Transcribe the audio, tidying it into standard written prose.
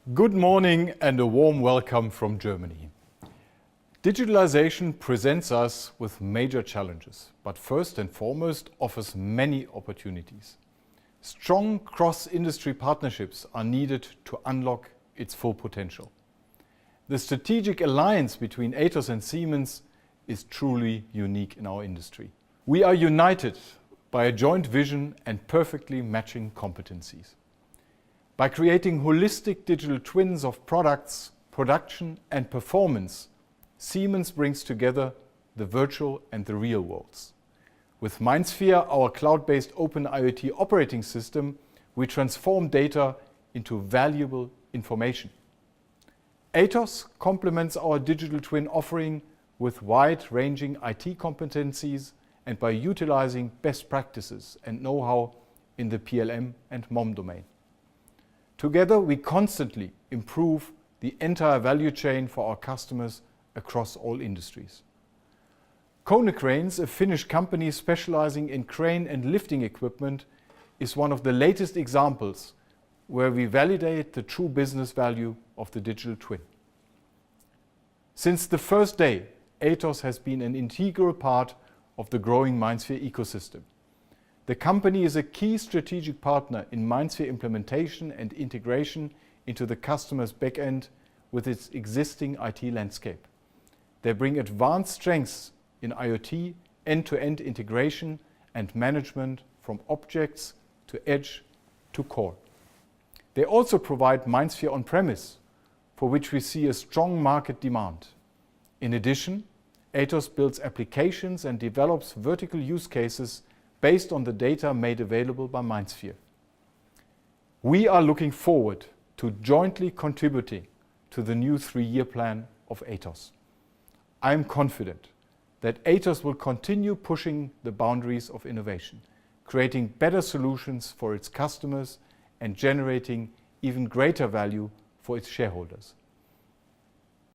Good morning and a warm welcome from Germany. Digitalization presents us with major challenges, but first and foremost offers many opportunities. Strong cross-industry partnerships are needed to unlock its full potential. The strategic alliance between Atos and Siemens is truly unique in our industry. We are united by a joint vision and perfectly matching competencies. By creating holistic digital twins of products, production and performance, Siemens brings together the virtual and the real worlds. With MindSphere, our cloud-based open IoT operating system, we transform data into valuable information. Atos complements our digital twin offering with wide-ranging IT competencies and by utilizing best practices and know-how in the PLM and MOM domain. Together, we constantly improve the entire value chain for our customers across all industries. Konecranes, a Finnish company specializing in crane and lifting equipment, is one of the latest examples where we validate the true business value of the digital twin. Since the first day, Atos has been an integral part of the growing MindSphere ecosystem. The company is a key strategic partner in MindSphere implementation and integration into the customer's backend with its existing IT landscape. They bring advanced strengths in IoT, end-to-end integration and management from objects to edge to core. They also provide MindSphere On Premise, for which we see a strong market demand. In addition, Atos builds applications and develops vertical use cases based on the data made available by MindSphere. We are looking forward to jointly contributing to the new 3-year plan of Atos. I am confident that Atos will continue pushing the boundaries of innovation, creating better solutions for its customers and generating even greater value for its shareholders.